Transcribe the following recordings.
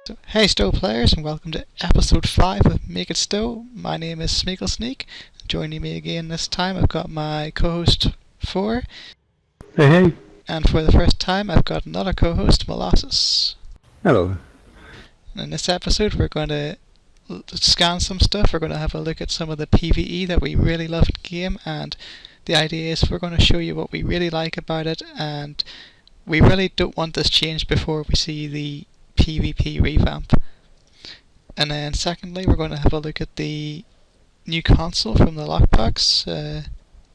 So, hey STO Players, and welcome to episode 5 of It STO. My name is Sneak. Joining me again this time I've got my co-host 4. Hey, hey. And for the first time I've got another co-host, Molasses. Hello. In this episode we're going to scan some stuff. We're going to have a look at some of the PvE that we really love in the game, and the idea is we're going to show you what we really like about it, and we really don't want this changed before we see the PvP Revamp. And then secondly we're going to have a look at the new console from the lockbox.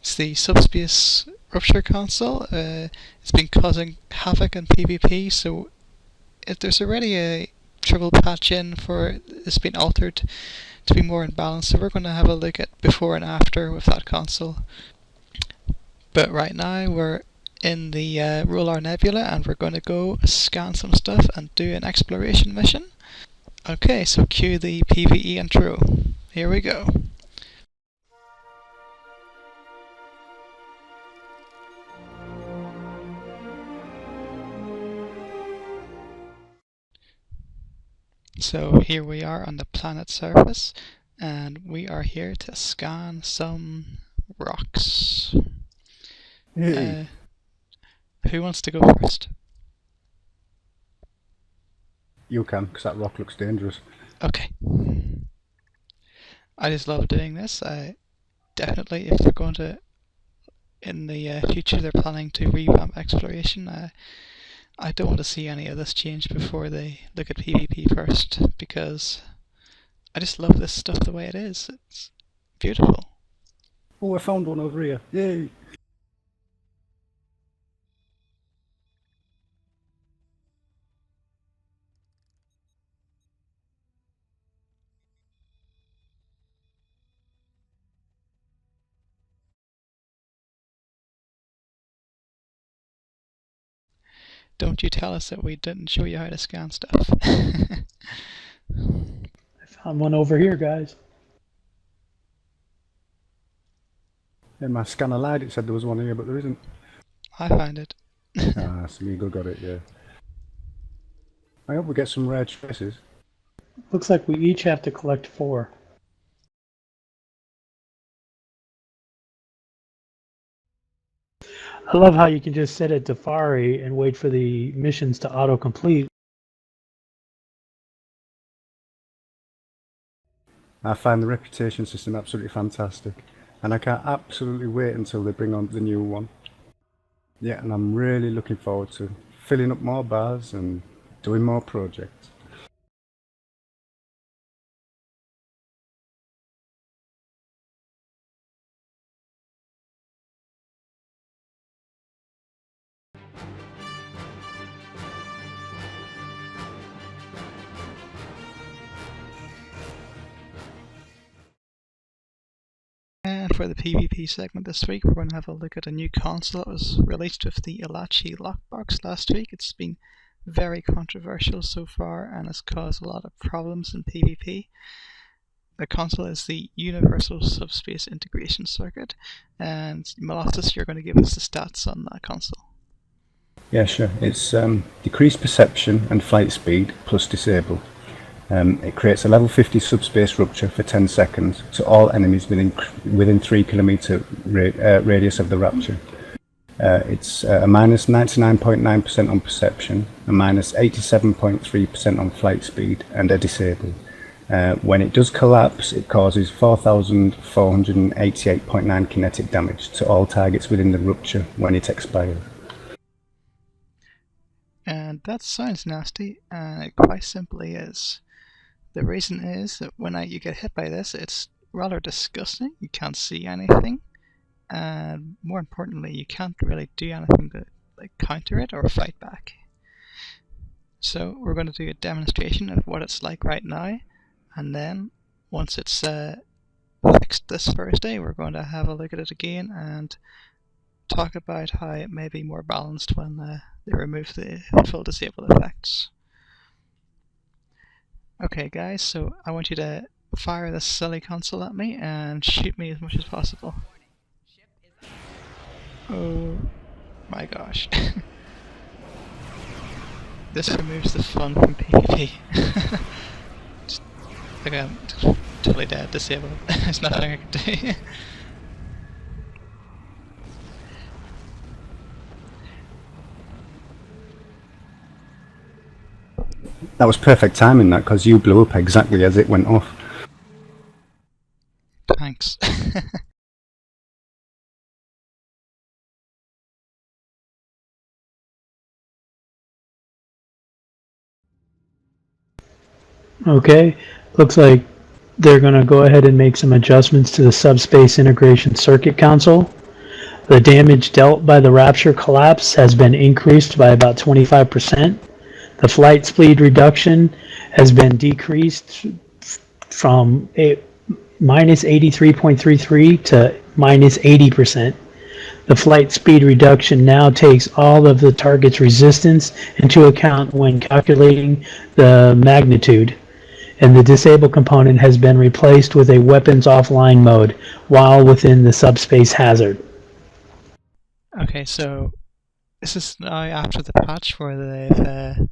It's the Subspace Rupture console. It's been causing havoc in PvP, so if there's already a triple patch in for it's been altered to be more in balance, so we're going to have a look at before and after with that console. But right now we're in the Rolar Nebula, and we're going to go scan some stuff and do an exploration mission. Okay, so cue the PvE intro. Here we go. So here we are on the planet's surface, and we are here to scan some rocks. Hey. Who wants to go first? You can, because that rock looks dangerous. Okay. I just love doing this. I definitely, if they're going to, in the future, they're planning to revamp exploration, I don't want to see any of this changed before they look at PvP first, because I just love this stuff the way it is. It's beautiful. Oh, I found one over here. Yay! Don't you tell us that we didn't show you how to scan stuff. I found one over here, guys. In my scanner lied, it said there was one here, but there isn't. I found it. Smeagol got it, yeah. I hope we get some rare traces. Looks like we each have to collect 4. I love how you can just sit at Dafari and wait for the missions to auto-complete. I find the reputation system absolutely fantastic, and I can't absolutely wait until they bring on the new one. Yeah, and I'm really looking forward to filling up more bars and doing more projects. And for the PvP segment this week, we're going to have a look at a new console that was released with the Elachi lockbox last week. It's been very controversial so far and has caused a lot of problems in PvP. The console is the Universal Subspace Integration Circuit, and Molasses, you're going to give us the stats on that console. Yeah, sure. It's decreased perception and flight speed plus disable. It creates a level 50 subspace rupture for 10 seconds to all enemies within 3 kilometer radius of the rupture. It's a minus 99.9% on perception, a minus 87.3% on flight speed, and a disable. When it does collapse, it causes 4,488.9 kinetic damage to all targets within the rupture when it expires. And that sounds nasty, and it quite simply is. The reason is that when you get hit by this, it's rather disgusting. You can't see anything, and more importantly, you can't really do anything to counter it or fight back. So we're going to do a demonstration of what it's like right now, and then once it's fixed this Thursday, we're going to have a look at it again and talk about how it may be more balanced when they remove the full disable effects. Okay guys, so I want you to fire this silly console at me and shoot me as much as possible. Oh my gosh. This removes the fun from PvP. Just, like I'm totally dead, disabled. There's nothing I can do. That was perfect timing, that, because you blew up exactly as it went off. Thanks. Okay, looks like they're going to go ahead and make some adjustments to the subspace integration circuit console. The damage dealt by the Rapture collapse has been increased by about 25%. The flight speed reduction has been decreased from minus 83.33 to minus 80%. The flight speed reduction now takes all of the target's resistance into account when calculating the magnitude, and the disable component has been replaced with a weapons offline mode while within the subspace hazard. Okay, so this is now after the patch where they've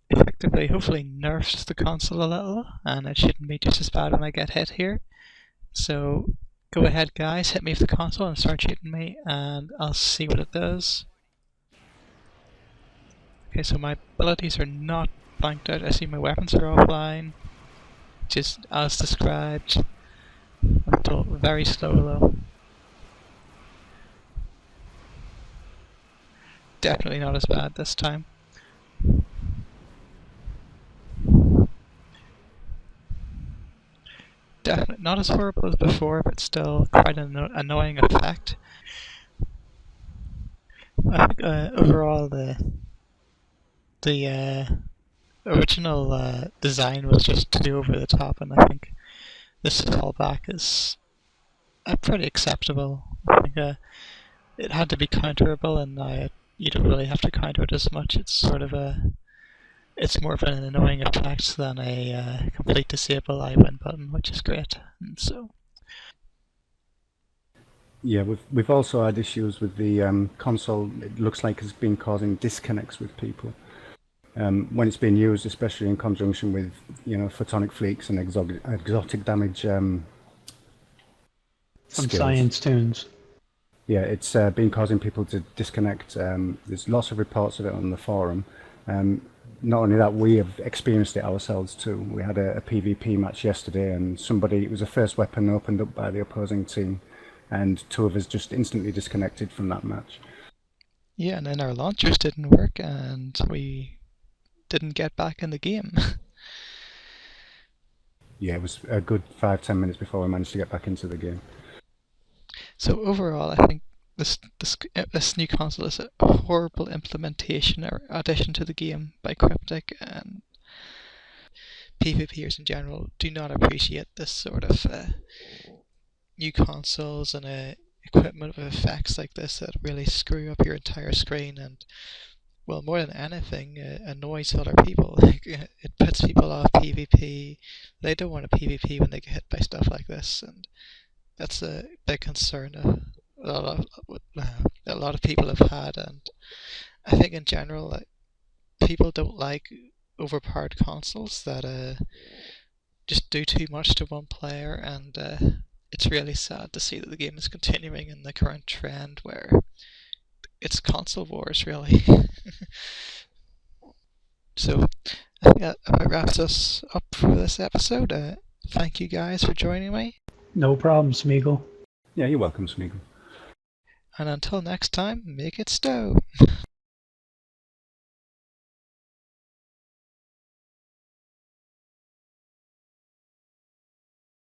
effectively, hopefully, nerfed the console a little, and it shouldn't be just as bad when I get hit here. So go ahead, guys, hit me with the console and start shooting me, and I'll see what it does. Okay, so my abilities are not blanked out. I see my weapons are offline, just as described. Until very slow though. Definitely not as bad this time. Definitely not as horrible as before, but still quite an annoying effect. I think overall the original design was just too over the top, and I think this fallback is pretty acceptable. I think it had to be counterable, and now you don't really have to counter it as much. It's sort of it's more of an annoying effect than a complete disable I win button, which is great. And so Yeah, we've also had issues with the console. It looks like it's been causing disconnects with people when it's being used, especially in conjunction with photonic fleets and exotic damage. Some Skills. science tunes. Yeah, it's been causing people to disconnect. There's lots of reports of it on the forum. Not only that, we have experienced it ourselves too. We had a PvP match yesterday, and it was the first weapon opened up by the opposing team, and two of us just instantly disconnected from that match. yeah, and then our launchers didn't work, and we didn't get back in the game. Yeah, it was a good 5-10 minutes before we managed to get back into the game. So overall, I think this new console is a horrible implementation or addition to the game by Cryptic, and PvPers in general do not appreciate this sort of new consoles and equipment with effects like this that really screw up your entire screen, and well, more than anything, annoys other people. It puts people off PvP. They don't want to PvP when they get hit by stuff like this, and that's a big concern a lot of people have had. And I think in general, like, people don't like overpowered consoles that just do too much to one player, and it's really sad to see that the game is continuing in the current trend where it's console wars, really. So I think that about wraps us up for this episode. Thank you guys for joining me. No problem, Smeagol. Yeah, you're welcome, Smeagol. And until next time, make it STO!